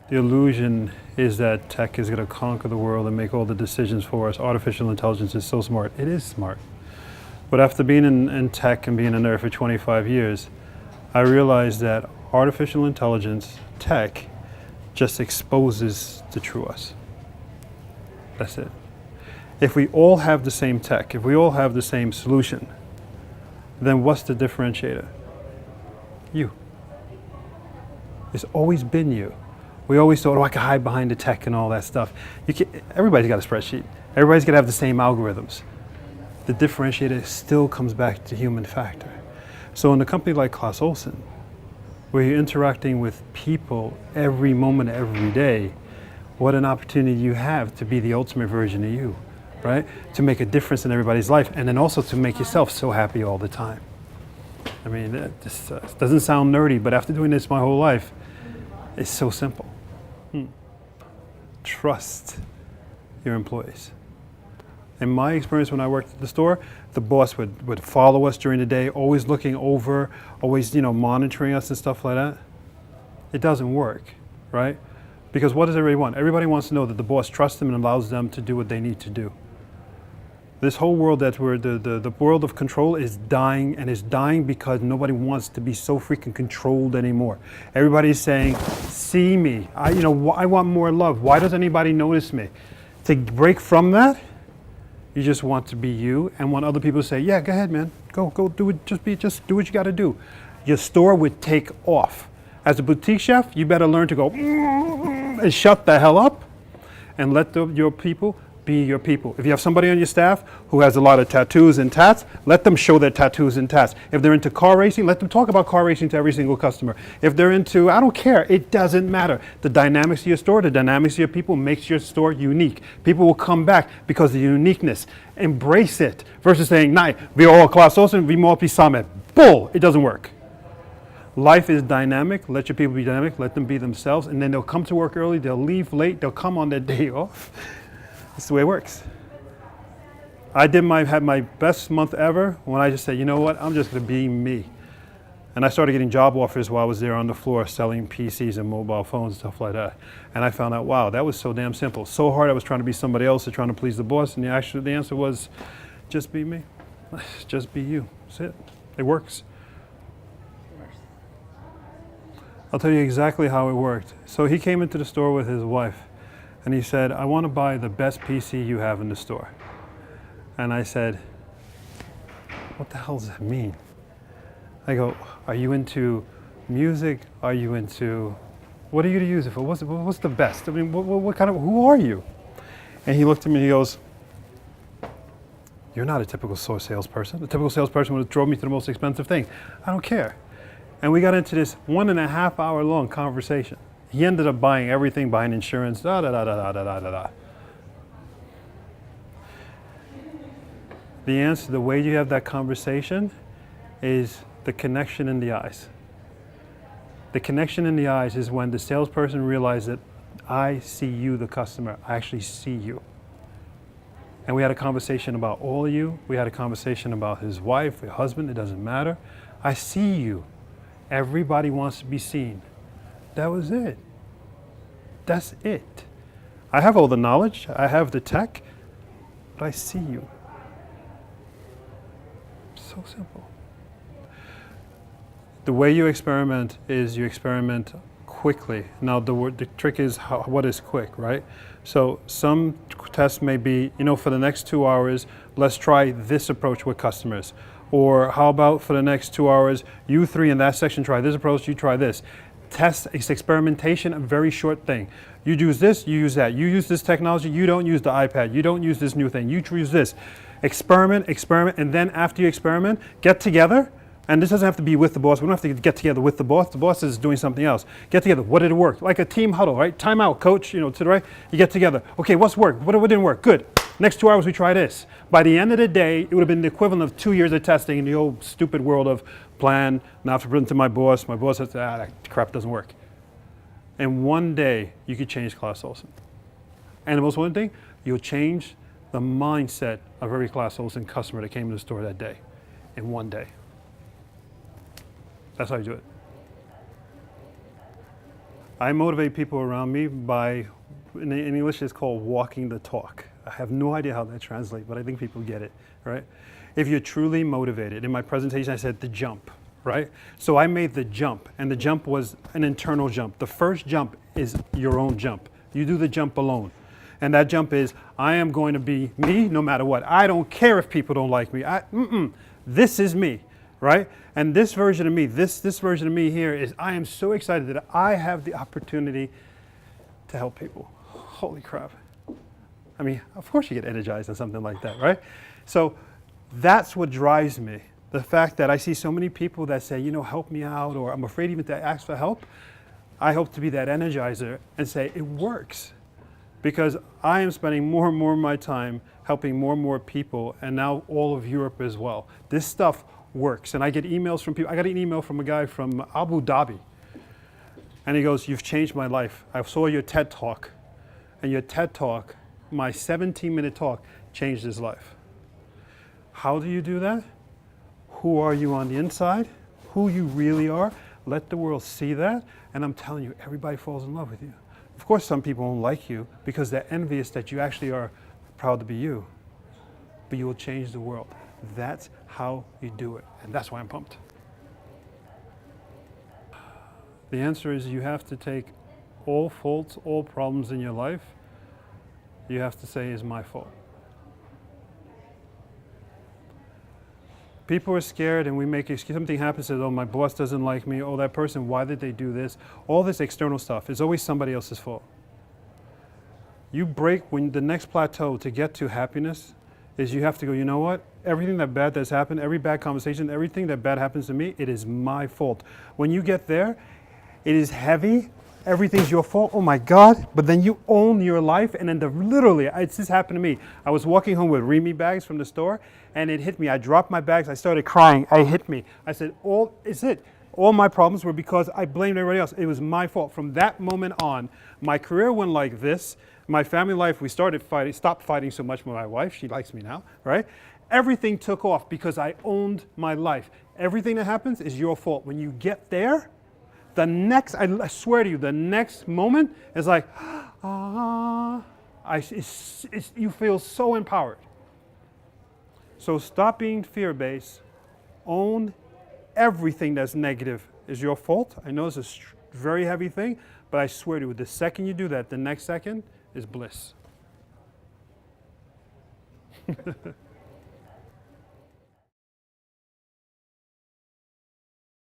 The illusion is that tech is going to conquer the world and make all the decisions for us. Artificial intelligence is so smart. It is smart. But after being in tech and being a nerd for 25 years, I realized that artificial intelligence, tech, just exposes the true us. That's it. If we all have the same tech, if we all have the same solution, then what's the differentiator? You. It's always been you. We always thought, oh, I can hide behind the tech and all that stuff. Everybody's got a spreadsheet. Everybody's got to have the same algorithms. The differentiator still comes back to human factor. So in a company like Clas Ohlson, where you're interacting with people every moment, every day, what an opportunity you have to be the ultimate version of you, right? To make a difference in everybody's life, and then also to make yourself so happy all the time. I mean, this doesn't sound nerdy, but after doing this my whole life, it's so simple. Trust your employees. In my experience when I worked at the store, the boss would follow us during the day, always looking over, always monitoring us and stuff like that. It doesn't work, right? Because what does everybody want? Everybody wants to know that the boss trusts them and allows them to do what they need to do. This whole world that the world of control is dying, and it's dying because nobody wants to be so freaking controlled anymore. Everybody's saying, see me, I want more love. Why does anybody notice me? To break from that, you just want to be you and want other people to say, yeah, go ahead, man. Go do it, just do what you gotta do. Your store would take off. As a boutique chef, you better learn to go and shut the hell up and let your people be your people. If you have somebody on your staff who has a lot of tattoos and tats, let them show their tattoos and tats. If they're into car racing, let them talk about car racing to every single customer. If they're into, I don't care, it doesn't matter. The dynamics of your store, the dynamics of your people makes your store unique. People will come back because of the uniqueness. Embrace it versus saying, nej, vi är Clas Ohlson, vi måste bli samma. Bull, it doesn't work. Life is dynamic. Let your people be dynamic. Let them be themselves. And then they'll come to work early. They'll leave late. They'll come on their day off. That's the way it works. I had my best month ever when I just said, you know what, I'm just going to be me. And I started getting job offers while I was there on the floor selling PCs and mobile phones and stuff like that. And I found out, wow, that was so damn simple. So hard I was trying to be somebody else or trying to please the boss. And the answer was, just be me. Just be you. That's it. It works. I'll tell you exactly how it worked. So he came into the store with his wife. And he said, I want to buy the best PC you have in the store. And I said, what the hell does that mean? I go, are you into music? Are you into, what are you to use it for? What's the best? I mean, what kind of, who are you? And he looked at me and he goes, you're not a typical salesperson. A typical salesperson would have drove me to the most expensive thing. I don't care. And we got into this 1.5 hour long conversation. He ended up buying everything, buying insurance, The answer, the way you have that conversation is the connection in the eyes. The connection in the eyes is when the salesperson realizes that I see you, the customer, I actually see you. And we had a conversation about all of you. We had a conversation about his wife, his husband, it doesn't matter. I see you. Everybody wants to be seen. That was it. That's it. I have all the knowledge, I have the tech, but I see you. So simple. The way you experiment is you experiment quickly. Now the trick is what is quick, right? So some tests may be, for the next 2 hours, let's try this approach with customers. Or how about for the next 2 hours, you three in that section try this approach, you try this. Test is experimentation, a very short thing. You use this, you use that. You use this technology, you don't use the iPad. You don't use this new thing, you use this. Experiment, and then after you experiment, get together. And this doesn't have to be with the boss. We don't have to get together with the boss. The boss is doing something else. Get together. What did it work? Like a team huddle, right? Time out, coach, to the right. You get together. Okay, what's worked? What didn't work? Good. Next 2 hours, we try this. By the end of the day, it would have been the equivalent of 2 years of testing in the old stupid world of plan, not to present to my boss. My boss says, that crap doesn't work. And one day, you could change Clas Ohlson. And the most important thing, you'll change the mindset of every Clas Ohlson customer that came to the store that day in one day. That's how you do it. I motivate people around me by, in English it's called walking the talk. I have no idea how that translates, but I think people get it, right? If you're truly motivated, in my presentation I said the jump, right? So I made the jump, and the jump was an internal jump. The first jump is your own jump. You do the jump alone. And that jump is, I am going to be me no matter what. I don't care if people don't like me. This is me, right? And this version of me, this version of me here is, I am so excited that I have the opportunity to help people. Holy crap. I mean, of course you get energized on something like that, right? So that's what drives me. The fact that I see so many people that say, you know, help me out, or I'm afraid even to ask for help. I hope to be that energizer and say, it works. Because I am spending more and more of my time helping more and more people, and now all of Europe as well. This stuff works. And I get emails from people. I got an email from a guy from Abu Dhabi. And he goes, you've changed my life. I saw your TED Talk. And your TED Talk, my 17-minute talk, changed his life. How do you do that? Who are you on the inside? Who you really are? Let the world see that. And I'm telling you, everybody falls in love with you. Of course, some people won't like you because they're envious that you actually are proud to be you. But you will change the world. That's how you do it. And that's why I'm pumped. The answer is you have to take all faults, all problems in your life, you have to say is my fault. People are scared and we make excuses. Something happens, says, oh, my boss doesn't like me. Oh, that person, why did they do this? All this external stuff is always somebody else's fault. You break when the next plateau to get to happiness is you have to go, you know what? Everything that bad that's happened, every bad conversation, everything that bad happens to me, it is my fault. When you get there, it is heavy. Everything's your fault. Oh my God. But then you own your life. And then literally, it's just happened to me. I was walking home with Remy bags from the store and it hit me. I dropped my bags. I started crying. It hit me. I said, all my problems were because I blamed everybody else. It was my fault. From that moment on, my career went like this. My family life, we stopped fighting so much with my wife. She likes me now, right? Everything took off because I owned my life. Everything that happens is your fault. When you get there, I swear to you, the next moment is like, you feel so empowered. So stop being fear-based. Own everything that's negative is your fault. I know it's a very heavy thing, but I swear to you, the second you do that, the next second is bliss.